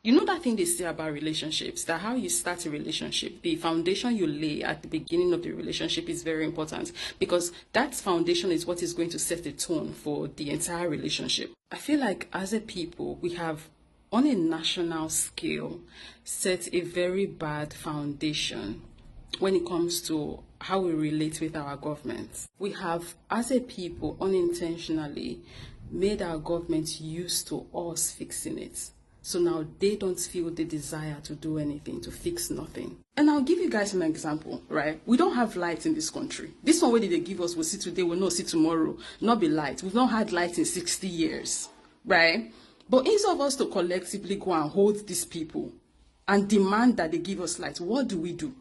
You know that thing they say about relationships, that how you start a relationship, the foundation you lay at the beginning of the relationship is very important, because that foundation is what is going to set the tone for the entire relationship. I feel like as a people, we have, on a national scale, set a very bad foundation when it comes to how we relate with our government. We have, as a people, unintentionally made our government used to us fixing it. So now they don't feel the desire to do anything, to fix nothing. And I'll give you guys an example, right? We don't have light in this country. This one way they give us, we'll see today, we'll not see tomorrow, not be light. We've not had light in 60 years, right? But instead of us to collectively go and hold these people and demand that they give us light, what do?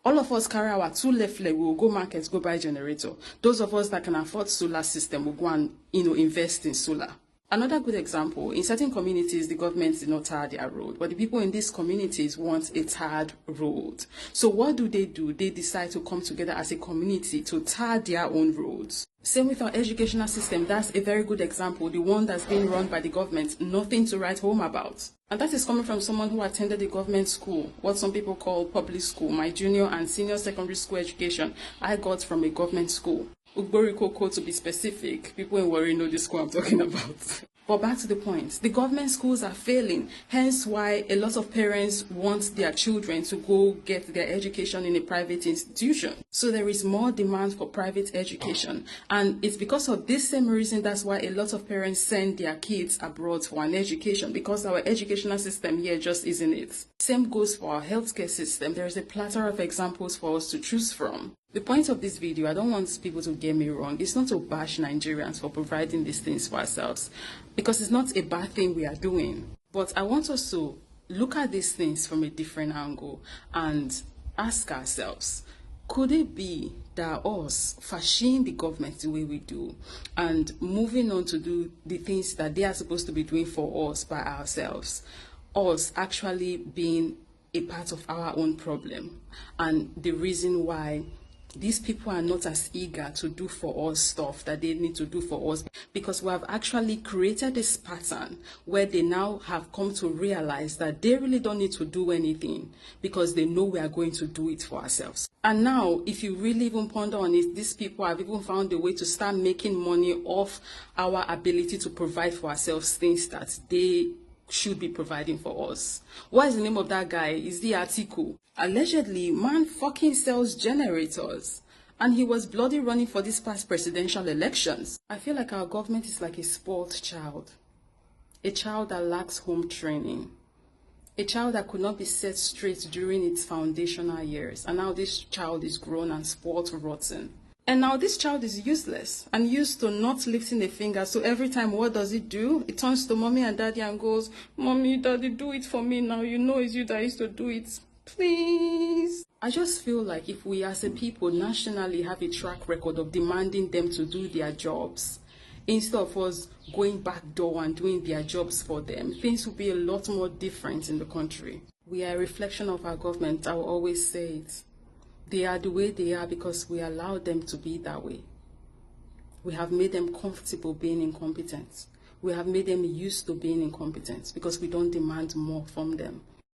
All of us carry our two left leg, we will go market, go buy a generator. Those of us that can afford solar system will go and invest in solar. Another good example, in certain communities, the government did not tar their road, but the people in these communities want a tarred road. So what do? They decide to come together as a community to tar their own roads. Same with our educational system. That's a very good example, the one that's being run by the government, nothing to write home about. And that is coming from someone who attended the government school, what some people call public school. My junior and senior secondary school education, I got from a government school. Ugborikoko to be specific. People in Warri know the school I'm talking about. But back to the point, the government schools are failing, hence why a lot of parents want their children to go get their education in a private institution. So there is more demand for private education, and it's because of this same reason that's why a lot of parents send their kids abroad for an education, because our educational system here just isn't it. Same goes for our healthcare system. There is a plethora of examples for us to choose from. The point of this video, I don't want people to get me wrong, it's not to bash Nigerians for providing these things for ourselves, because it's not a bad thing we are doing. But I want us to look at these things from a different angle and ask ourselves, could it be that us fashioning the government the way we do and moving on to do the things that they are supposed to be doing for us by ourselves, us actually being a part of our own problem, and the reason why these people are not as eager to do for us stuff that they need to do for us, because we have actually created this pattern where they now have come to realize that they really don't need to do anything because they know we are going to do it for ourselves. And now, if you really even ponder on it, these people have even found a way to start making money off our ability to provide for ourselves things that they should be providing for us. What is the name of that guy? Is the article? Allegedly, man fucking sells generators, and he was bloody running for these past presidential elections. I feel like our government is like a spoiled child, a child that lacks home training, a child that could not be set straight during its foundational years, and now this child is grown and spoiled rotten. And now this child is useless and used to not lifting a finger. So every time, what does it do? It turns to mommy and daddy and goes, "Mommy, daddy, do it for me now. You know it's you that used to do it. Please." I just feel like if we as a people nationally have a track record of demanding them to do their jobs, instead of us going back door and doing their jobs for them, things will be a lot more different in the country. We are a reflection of our government. I will always say it. They are the way they are because we allow them to be that way. We have made them comfortable being incompetent. We have made them used to being incompetent because we don't demand more from them.